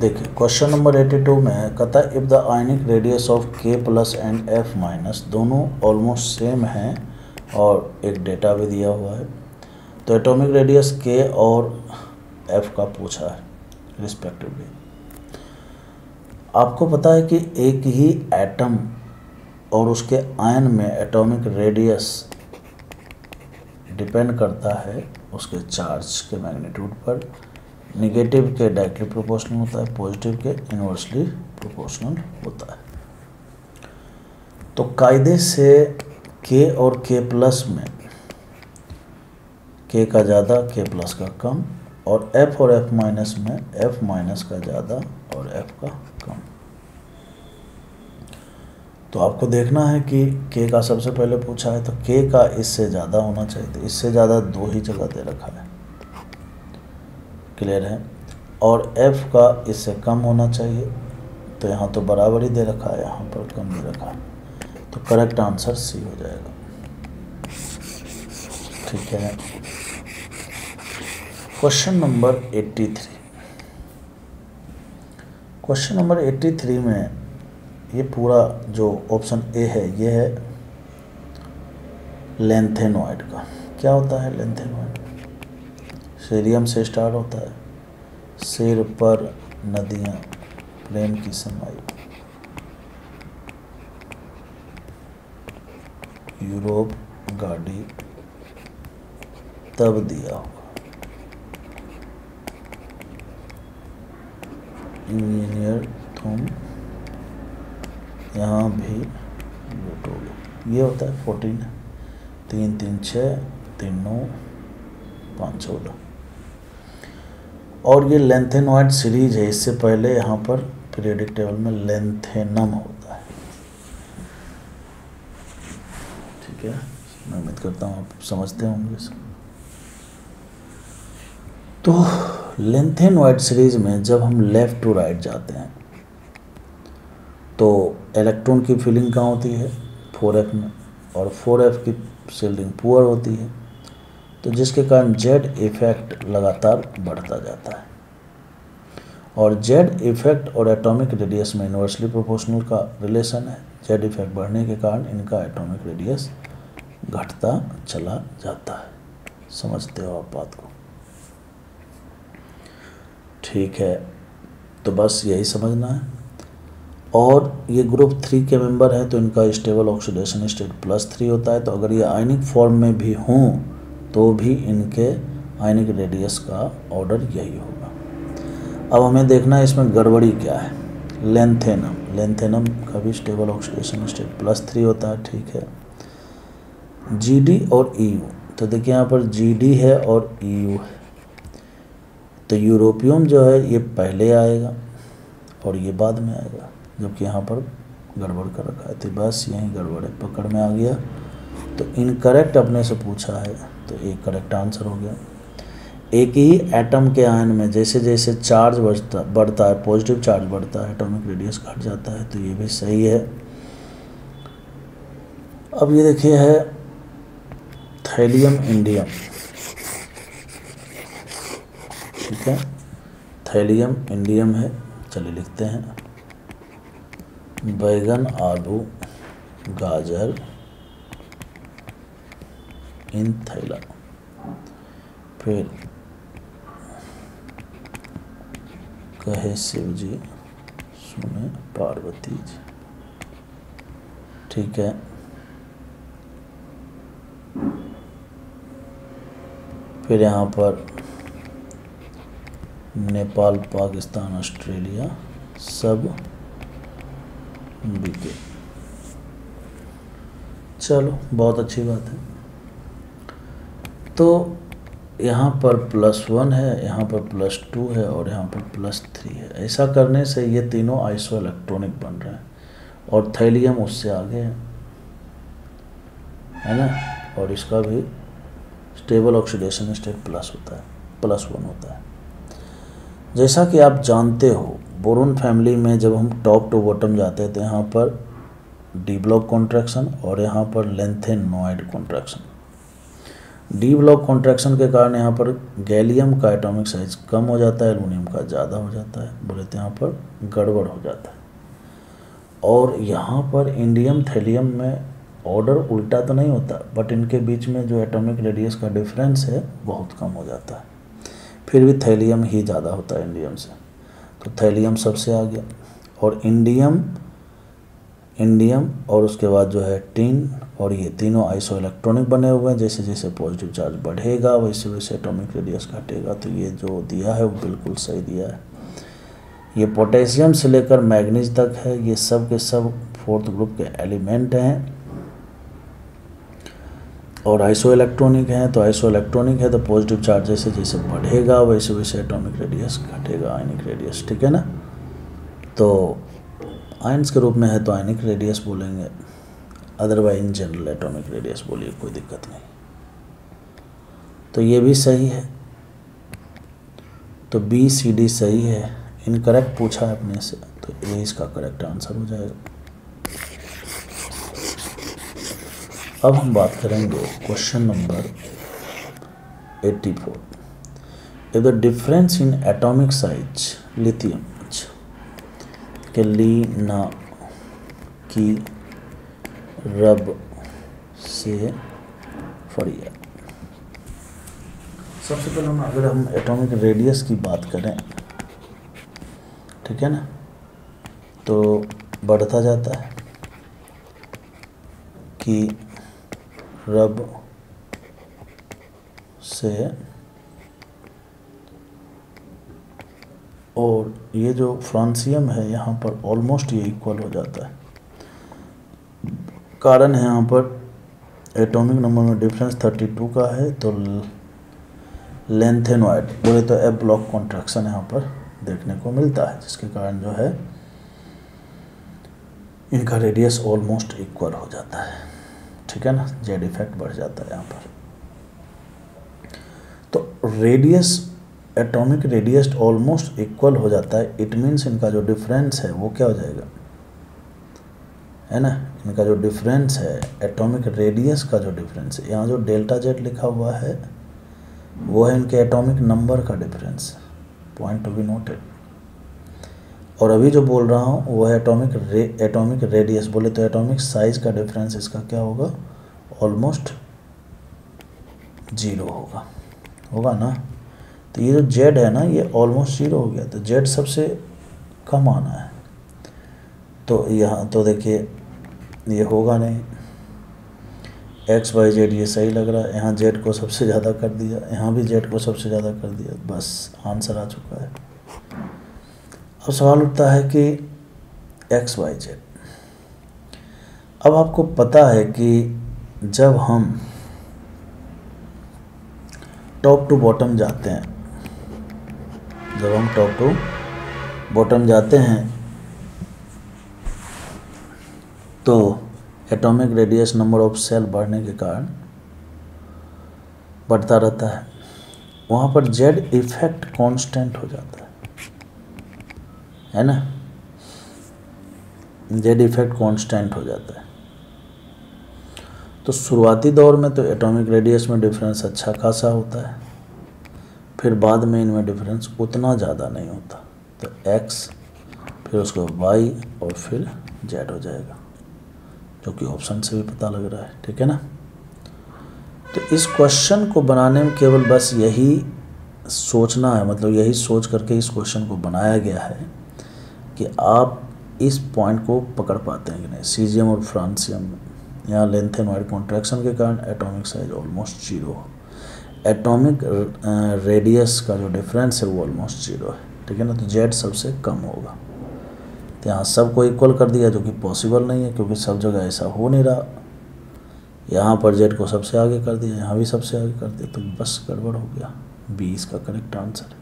देखिए question number 82 में कहता है if the ionic radius of K plus and F minus दोनों ऑलमोस्ट सेम हैं और एक डेटा भी दिया हुआ है, तो एटॉमिक रेडियस K और F का पूछा है रिस्पेक्टिवली। आपको पता है कि एक ही एटम और उसके आयन में एटॉमिक रेडियस डिपेंड करता है उसके चार्ज के मैग्नीट्यूड पर। नेगेटिव के डायरेक्टली प्रोपोर्शनल होता है, पॉजिटिव के इन्वर्सली प्रोपोर्शनल होता है। तो कायदे से K और K प्लस में K का ज़्यादा K प्लस का कम, और F और F माइनस में F माइनस का ज़्यादा और F का कम। तो आपको देखना है कि K का सबसे पहले पूछा है, तो K का इससे ज़्यादा होना चाहिए, तो इससे ज़्यादा दो ही जगह दे रखा है, क्लियर है। और F का इससे कम होना चाहिए, तो यहाँ तो बराबर ही दे रखा है, यहाँ पर कम दे रखा है, तो करेक्ट आंसर C हो जाएगा। ठीक है। Question number 83। क्वेश्चन नंबर 83 में ये पूरा जो ऑप्शन ए है ये है लेंथेनॉइड का। क्या होता है लेंथेनॉइड? सीरियम से स्टार्ट होता है। सिर पर नदियाँ प्रेम की समाई, यूरोप गाड़ी तब दिया होगा, इंजीनियर तुम यहाँ भी लूटोगे। ये होता है 14, 3 3 6 3 9 5 16। और ये लेंथेनॉइड सीरीज है। इससे पहले यहाँ पर पीरियोडिक टेबल में लेंथेनम होता है। ठीक है, मैं उम्मीद करता हूँ आप समझते होंगे इसको। तो लेंथेनॉइड सीरीज में जब हम लेफ़्ट टू राइट जाते हैं तो इलेक्ट्रॉन की फिलिंग कहाँ होती है? 4f में, और 4f की शिल्डिंग पुअर होती है, तो जिसके कारण जेड इफेक्ट लगातार बढ़ता जाता है। और जेड इफेक्ट और एटॉमिक रेडियस में इन्वर्सली प्रोपोर्शनल का रिलेशन है। जेड इफेक्ट बढ़ने के कारण इनका एटॉमिक रेडियस घटता चला जाता है। समझते हो आप बात को? ठीक है, तो बस यही समझना है। और ये ग्रुप 3 के मेंबर है, तो इनका स्टेबल ऑक्सीडेशन स्टेट +3 होता है। तो अगर ये आयनिक फॉर्म में भी हों तो भी इनके आयनिक रेडियस का ऑर्डर यही होगा। अब हमें देखना है इसमें गड़बड़ी क्या है। लेंथेनम का भी स्टेबल ऑक्सीडेशन स्टेट +3 होता है, ठीक है। GD और EU, तो देखिए यहाँ पर GD है और EU है, तो यूरोपियम जो है ये पहले आएगा और ये बाद में आएगा, जबकि यहाँ पर गड़बड़ कर रखा है। तो बस यहीं गड़बड़ है, पकड़ में आ गया। तो इनकरेक्ट अपने से पूछा है, तो एक करेक्ट आंसर हो गया। एक ही एटम के आयन में जैसे जैसे चार्ज बढ़ता है, पॉजिटिव चार्ज बढ़ता है, एटॉमिक रेडियस घट जाता है, तो ये भी सही है। अब ये देखिए है थैलियम इंडियम, ठीक है, थैलियम इंडियम है। चलिए लिखते हैं बैगन आलू गाजर इन थैला। फिर कहे शिव जी सुने पार्वती जी, ठीक है। फिर यहाँ पर नेपाल पाकिस्तान ऑस्ट्रेलिया सब बिके। चलो बहुत अच्छी बात है। तो यहाँ पर +1 है, यहाँ पर +2 है और यहाँ पर +3 है। ऐसा करने से ये तीनों आइसो इलेक्ट्रॉनिक बन रहे हैं और थैलियम उससे आगे है ना, और इसका भी स्टेबल ऑक्सीडेशन स्टेट +1 होता है। जैसा कि आप जानते हो बोरोन फैमिली में जब हम टॉप टू बॉटम जाते हैं तो यहाँ पर डी ब्लॉक कॉन्ट्रैक्शन और यहाँ पर lanthanoid contraction. D block contraction के कारण यहाँ पर गैलियम का एटॉमिक साइज कम हो जाता है, एल्युमिनियम का ज़्यादा हो जाता है, बोले तो यहाँ पर गड़बड़ हो जाता है। और यहाँ पर इंडियम थैलियम में ऑर्डर उल्टा तो नहीं होता, बट इनके बीच में जो एटॉमिक रेडियस का डिफरेंस है बहुत कम हो जाता है। फिर भी थैलियम ही ज़्यादा होता है इंडियम से, तो थैलियम सबसे आगे, और इंडियम और उसके बाद जो है टिन, और ये तीनों आइसो इलेक्ट्रॉनिक बने हुए हैं। जैसे जैसे पॉजिटिव चार्ज बढ़ेगा वैसे वैसे एटॉमिक रेडियस घटेगा। तो ये जो दिया है वो बिल्कुल सही दिया है। ये पोटेशियम से लेकर मैग्नीज तक है, ये सब के सब फोर्थ ग्रुप के एलिमेंट हैं और आइसो इलेक्ट्रॉनिक हैं। तो आइसो इलेक्ट्रॉनिक है तो पॉजिटिव चार्ज जैसे जैसे बढ़ेगा वैसे वैसे एटॉमिक रेडियस घटेगा, आयनिक रेडियस, ठीक है ना। तो आयंस के रूप में है तो आयनिक रेडियस बोलेंगे, otherwise in general atomic radius बोलिए, कोई दिक्कत नहीं। तो ये भी सही है, तो बी सी डी सही है। इनकरेक्ट पूछा है अपने से, तो ए इसका करेक्ट आंसर हो जाएगा। अब हम बात करेंगे question number 84। If the difference in atomic size lithium के लीना की रब से फरिया। सबसे पहले अगर हम एटॉमिक रेडियस की बात करें, ठीक है ना, तो बढ़ता जाता है कि रब से, और ये जो फ्रांसियम है यहाँ पर ऑलमोस्ट ये इक्वल हो जाता है। कारण है यहाँ पर एटॉमिक नंबर में डिफरेंस 32 का है, तो लेंथेनॉइड बोले तो एफ ब्लॉक कॉन्ट्रैक्शन यहाँ पर देखने को मिलता है, जिसके कारण जो है इनका रेडियस ऑलमोस्ट इक्वल हो जाता है, ठीक है ना। जेड इफेक्ट बढ़ जाता है यहाँ पर। तो radius, atomic radius almost equal हो जाता है, इट मीन्स इनका जो डिफरेंस है वो क्या हो जाएगा, है ना। इनका जो डिफरेंस है एटॉमिक रेडियस का जो डिफरेंस है, यहाँ जो डेल्टा जेड लिखा हुआ है वो है इनके एटॉमिक नंबर का difference, point to be noted. और अभी जो बोल रहा हूँ वो है एटॉमिक रेडियस, बोले तो एटॉमिक साइज का डिफरेंस इसका क्या होगा, ऑलमोस्ट 0 होगा ना। तो ये जो जेड है ना ये ऑलमोस्ट 0 हो गया, तो जेड सबसे कम आना है। तो यहाँ तो देखिए ये होगा नहीं, एक्स वाई जेड ये सही लग रहा है, यहाँ जेड को सबसे ज़्यादा कर दिया, यहाँ भी जेड को सबसे ज़्यादा कर दिया, बस आंसर आ चुका है। अब सवाल उठता है कि एक्स वाई जेड। अब आपको पता है कि जब हम टॉप टू बॉटम जाते हैं, जब हम टॉप टू बॉटम जाते हैं तो atomic radius number of shell बढ़ने के कारण बढ़ता रहता है, वहाँ पर जेड इफेक्ट कांस्टेंट हो जाता है ना। जेड इफेक्ट कांस्टेंट हो जाता है। तो शुरुआती दौर में तो एटॉमिक रेडियस में डिफरेंस अच्छा खासा होता है, फिर बाद में इनमें डिफरेंस उतना ज़्यादा नहीं होता। तो एक्स, फिर उसको वाई और फिर जेड हो जाएगा, जो कि ऑप्शन से भी पता लग रहा है, ठीक है ना। तो इस क्वेश्चन को बनाने में केवल बस यही सोचना है, मतलब यही सोच करके इस क्वेश्चन को बनाया गया है कि आप इस पॉइंट को पकड़ पाते हैं कि नहीं। सीजियम और फ्रांसियम में यहाँ लेंथेनॉइड कॉन्ट्रैक्शन के कारण atomic size almost 0, atomic radius का जो डिफरेंस है वो ऑलमोस्ट 0 है, ठीक है ना। तो जेड सबसे कम होगा। तो यहाँ सबको इक्वल कर दिया, जो कि पॉसिबल नहीं है क्योंकि सब जगह ऐसा हो नहीं रहा। यहाँ पर जेड को सबसे आगे कर दिया, यहाँ भी सबसे आगे कर दिया, तो बस गड़बड़ हो गया। बी इसका करेक्ट आंसर है।